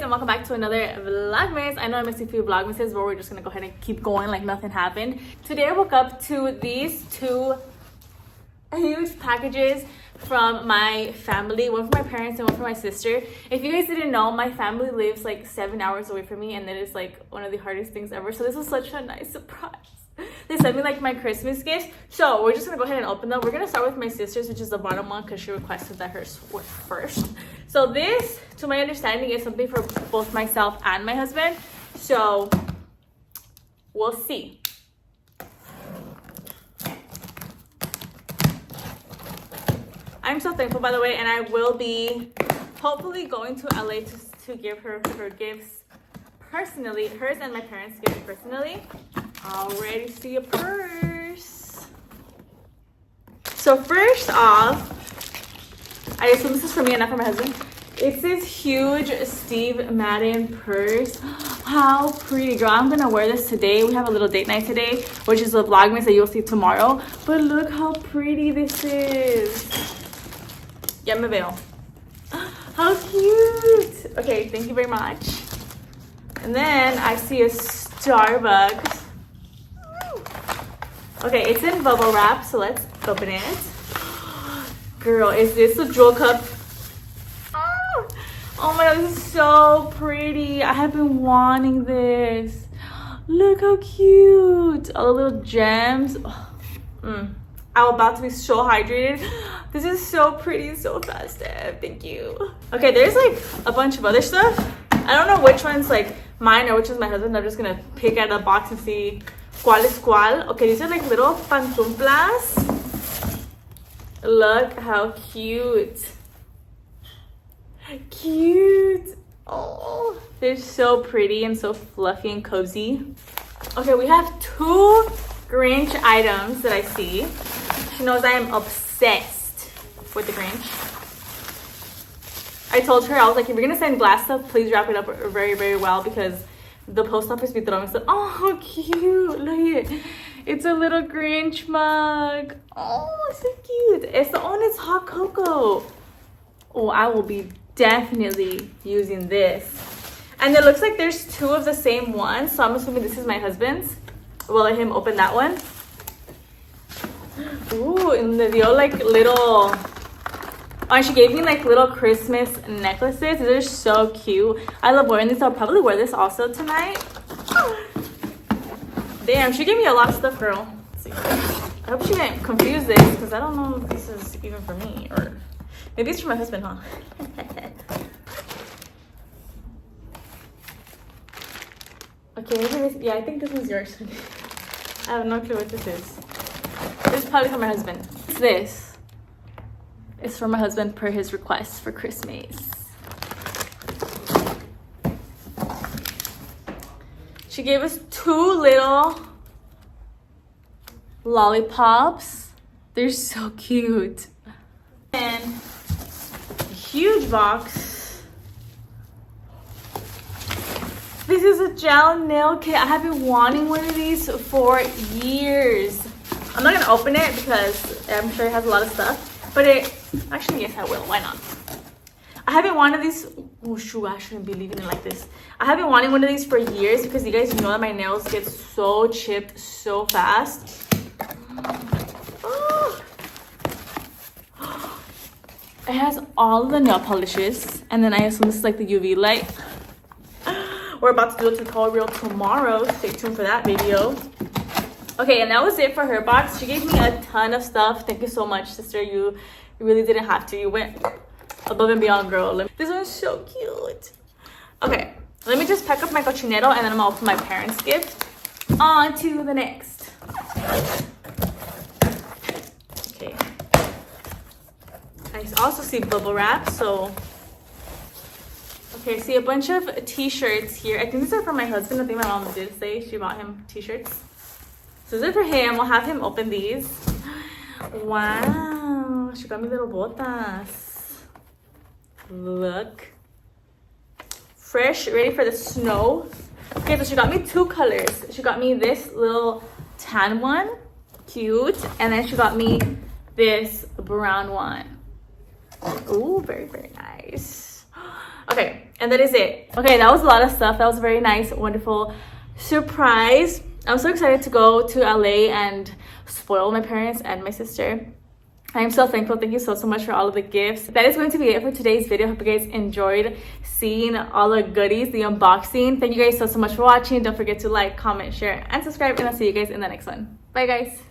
and welcome back to another Vlogmas. I know I missed a few Vlogmases, but we're just gonna go ahead and keep going like nothing happened. Today I woke up to these two huge packages from my family, one for my parents and one for my sister. If you guys didn't know, my family lives like 7 hours away from me, and it is like one of the hardest things ever. So this was such a nice surprise. They sent me like my Christmas gifts, so we're just gonna go ahead and open them. We're gonna start with my sister's, which is the bottom one because she requested that hers was first. So this, to my understanding, is something for both myself and my husband, so we'll see. I'm so thankful, by the way, and I will be hopefully going to LA to give her her gifts personally, hers and my parents' gifts personally. Already see a purse. So first off, I assume this is for me and not for my husband. It's this huge Steve Madden purse. How pretty, girl. I'm gonna wear this today. We have a little date night today, which is a Vlogmas that you'll see tomorrow. But look how pretty this is. Ya me veo. How cute. Okay, thank you very much. And then I see a Starbucks. Okay, it's in bubble wrap, so let's open it. Girl, is this a jewel cup? Oh my god, this is so pretty. I have been wanting this. Look how cute. All the little gems. I'm about to be so hydrated. This is so pretty, so festive. Thank you. Okay, there's like a bunch of other stuff. I don't know which one's like mine or which one's my husband. I'm just gonna pick out of the box and see cuál es cuál. Okay, these are like little pantuflas. Look how cute. Cute. Oh, they're so pretty and so fluffy and cozy. Okay, we have two Grinch items that I see. She knows I am obsessed with the Grinch. I told her, I was like, if you're gonna send glass stuff, please wrap it up very, very well, because the post office be throwing stuff. Oh, how cute. Look at it. It's a little Grinch mug. Oh, so cute. It's hot cocoa. Oh, I will be definitely using this. And it looks like there's two of the same one, so I'm assuming this is my husband's. We'll let him open that one. Ooh, and the dio like little... Oh, she gave me like little Christmas necklaces. These are so cute. I love wearing these. I'll probably wear this also tonight. Damn, she gave me a lot of stuff, girl. Let's see. I hope she didn't confuse this, because I don't know if this is even for me, or maybe it's for my husband, huh? Okay, yeah, I think this is yours. I have no clue what this is. This is probably for my husband. What's this? It's for my husband per his request for Christmas. She gave us two little lollipops. They're so cute. And a huge box. This is a gel nail kit. I have been wanting one of these for years. I'm not gonna open it because I'm sure it has a lot of stuff. But actually, yes, I will. Why not? I haven't wanted these. Oh, shoot, I shouldn't be leaving it like this. I have been wanting one of these for years because you guys know that my nails get so chipped so fast. Oh. It has all of the nail polishes, and then I assume this is like the UV light. We're about to do a tutorial tomorrow. Stay tuned for that video. Okay, and that was it for her box. She gave me a ton of stuff. Thank you so much, sister. You really didn't have to. You went above and beyond, girl. This one's so cute. Okay, let me just pack up my cochinero, and then I'm gonna open my parents' gift. On to the next. Okay. I also see bubble wrap, so... Okay, I see a bunch of t-shirts here. I think these are for my husband. I think my mom did say she bought him t-shirts. So these are for him. We'll have him open these. Wow, she got me little botas. Look. Fresh, ready for the snow. Okay, so she got me two colors. She got me this little tan one. Cute. And then she got me this brown one. Ooh, very, very nice. Okay, and that is it. Okay, that was a lot of stuff. That was a very nice, wonderful surprise. I'm so excited to go to LA and spoil my parents and my sister. I am so thankful. Thank you so much for all of the gifts. That is going to be it for today's video. Hope you guys enjoyed seeing all the goodies, the unboxing. Thank you guys so much for watching. Don't forget to like, comment, share, and subscribe, and I'll see you guys in the next one. Bye guys.